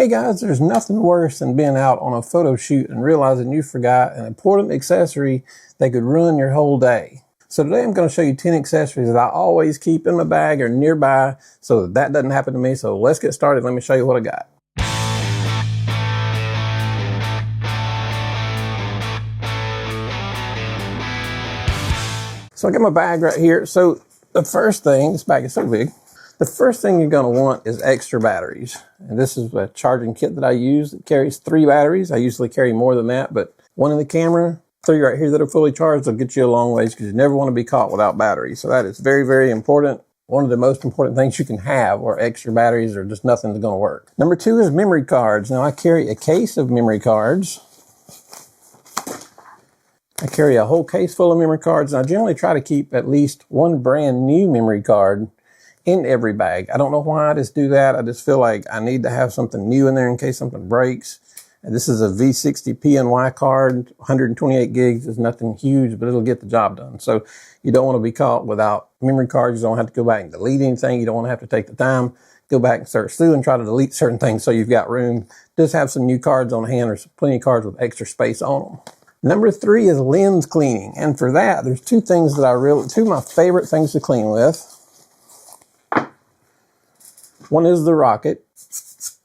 Hey guys, there's nothing worse than being out on a photo shoot and realizing you forgot an important accessory that could ruin your whole day. So today I'm going to show you 10 accessories that I always keep in my bag or nearby so that doesn't happen to me. So let's get started. Let me show you what I got. So I got my bag right here. So the first thing, this bag is so big. The first thing you're going to want is extra batteries. And this is a charging kit that I use. It carries 3 batteries. I usually carry more than that, but 1 in the camera, 3 right here that are fully charged. They'll get you a long ways because you never want to be caught without batteries. So that is very, very important. One of the most important things you can have are extra batteries or just nothing's going to work. Number 2 is memory cards. Now I carry a case of memory cards. I carry a whole case full of memory cards, and I generally try to keep at least 1 brand new memory card in every bag. I don't know why I just do that. I just feel like I need to have something new in there in case something breaks. And this is a V60 PNY card, 128 gigs. It's nothing huge, but it'll get the job done. So you don't want to be caught without memory cards. You don't have to go back and delete anything. You don't want to have to take the time, go back and search through and try to delete certain things so you've got room. Just have some new cards on hand or plenty of cards with extra space on them. Number 3 is lens cleaning. And for that, there's 2 things that two of my favorite things to clean with. One is the Rocket.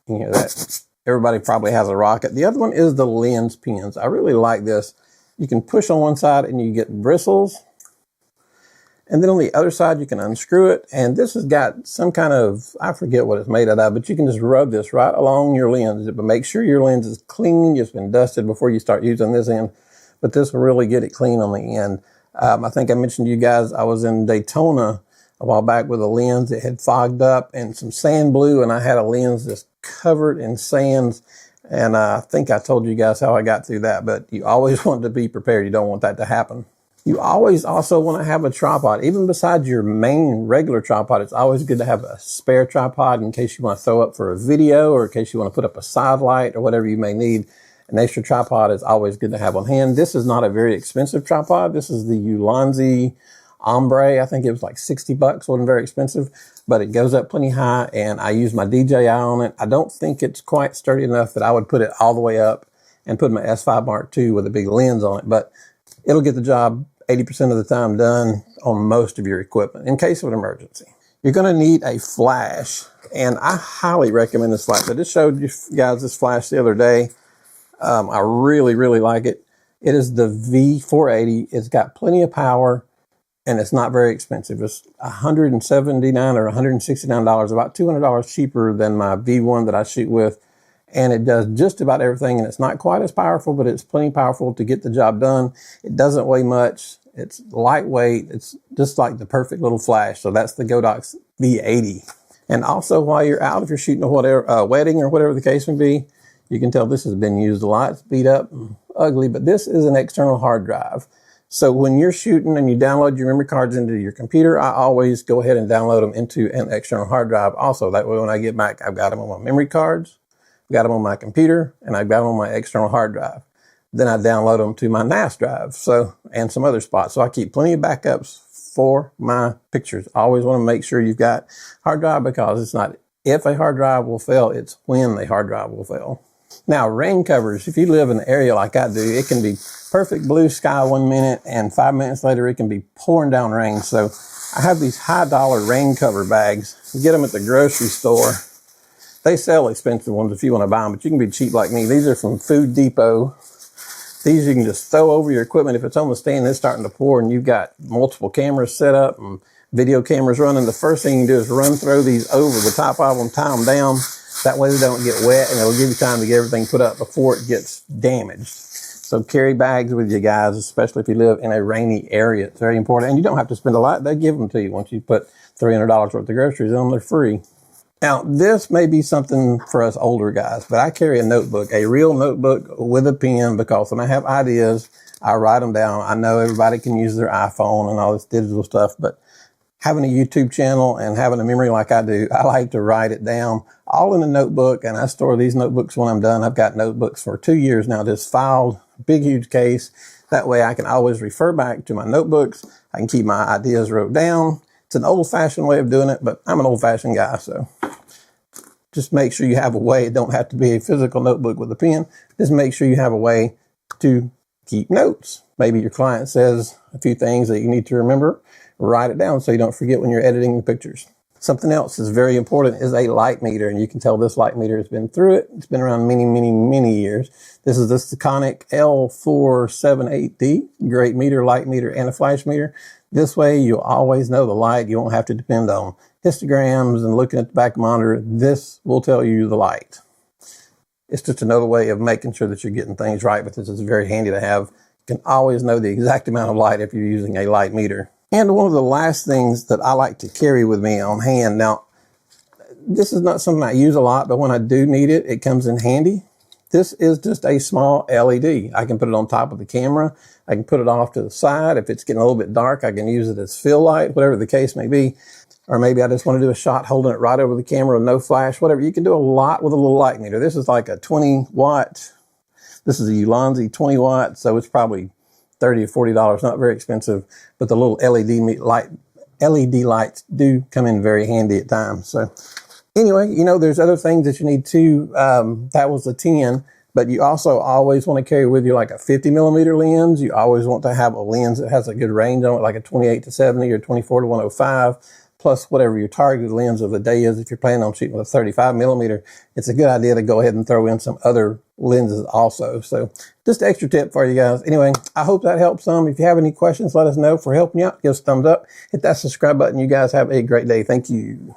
You hear that? Everybody probably has a Rocket. The other one is the lens pins. I really like this. You can push on one side and you get bristles. And then on the other side, you can unscrew it. And this has got some kind of, I forget what it's made out of, but you can just rub this right along your lens. But make sure your lens is clean, it's been dusted before you start using this end. But this will really get it clean on the end. I think I mentioned to you guys, I was in Daytona a while back with a lens that had fogged up and some sand blew, and I had a lens just covered in sands. And I think I told you guys how I got through that, but you always want to be prepared. You don't want that to happen. You always also want to have a tripod. Even besides your main regular tripod, it's always good to have a spare tripod in case you want to throw up for a video or in case you want to put up a side light or whatever you may need. An extra tripod is always good to have on hand. This is not a very expensive tripod. This is the Ulanzi Ombre. I think it was like 60 bucks. Wasn't very expensive, but it goes up plenty high, and I use my DJI on it. I don't think it's quite sturdy enough that I would put it all the way up and put my S5 Mark II with a big lens on it, but it'll get the job 80% of the time done on most of your equipment in case of an emergency. You're going to need a flash, and I highly recommend this flash. I just showed you guys this flash the other day. I really, really like it. It is the V480. It's got plenty of power, and it's not very expensive. It's $179 or $169, about $200 cheaper than my V1 that I shoot with. And it does just about everything, and it's not quite as powerful, but it's plenty powerful to get the job done. It doesn't weigh much. It's lightweight. It's just like the perfect little flash. So that's the Godox V80. And also while you're out, if you're shooting a wedding or whatever the case may be, you can tell this has been used a lot. It's beat up and ugly, but this is an external hard drive. So when you're shooting and you download your memory cards into your computer, I always go ahead and download them into an external hard drive. Also, that way when I get back, I've got them on my memory cards, I've got them on my computer, and I've got them on my external hard drive. Then I download them to my NAS drive, and some other spots. So I keep plenty of backups for my pictures. I always want to make sure you've got hard drive, because it's not if a hard drive will fail, it's when the hard drive will fail. Now, rain covers. If you live in an area like I do, it can be perfect blue sky 1 minute, and 5 minutes later, it can be pouring down rain. So I have these high-dollar rain cover bags. You get them at the grocery store. They sell expensive ones if you want to buy them, but you can be cheap like me. These are from Food Depot. These you can just throw over your equipment. If it's on the stand, it's starting to pour, and you've got multiple cameras set up and video cameras running. The first thing you do is run throw these over the top of them, tie them down. That way they don't get wet, and it'll give you time to get everything put up before it gets damaged. So carry bags with you guys, especially if you live in a rainy area. It's very important. And you don't have to spend a lot. They give them to you. Once you put $300 worth of groceries in them, they're free. Now, this may be something for us older guys, but I carry a notebook, a real notebook with a pen, because when I have ideas, I write them down. I know everybody can use their iPhone and all this digital stuff, but having a YouTube channel and having a memory like I do, I like to write it down all in a notebook, and I store these notebooks when I'm done. I've got notebooks for 2 years now, just filed, big, huge case. That way I can always refer back to my notebooks. I can keep my ideas wrote down. It's an old-fashioned way of doing it, but I'm an old-fashioned guy, so just make sure you have a way. It don't have to be a physical notebook with a pen. Just make sure you have a way to keep notes. Maybe your client says a few things that you need to remember. Write it down so you don't forget when you're editing the pictures. Something else that's very important is a light meter, and you can tell this light meter has been through it. It's been around many, many, many years. This is the Sekonic L478D, great meter, light meter, and a flash meter. This way you'll always know the light. You won't have to depend on histograms and looking at the back monitor. This will tell you the light. It's just another way of making sure that you're getting things right, but this is very handy to have. You can always know the exact amount of light if you're using a light meter. And one of the last things that I like to carry with me on hand, now, this is not something I use a lot, but when I do need it, it comes in handy. This is just a small LED. I can put it on top of the camera. I can put it off to the side. If it's getting a little bit dark, I can use it as fill light, whatever the case may be. Or maybe I just want to do a shot holding it right over the camera with no flash, whatever. You can do a lot with a little light meter. This is like a 20 watt. This is a Ulanzi 20 watt, so it's probably $30 or $40, not very expensive, but the little LED lights do come in very handy at times. So anyway, you know, there's other things that you need too. That was a 10, but you also always want to carry with you like a 50 millimeter lens. You always want to have a lens that has a good range on it, like a 28 to 70 or 24 to 105. Plus whatever your targeted lens of the day is. If you're planning on shooting with a 35 millimeter, it's a good idea to go ahead and throw in some other lenses also. So just an extra tip for you guys. Anyway, I hope that helps some. If you have any questions, let us know. For helping you out, give us a thumbs up. Hit that subscribe button. You guys have a great day. Thank you.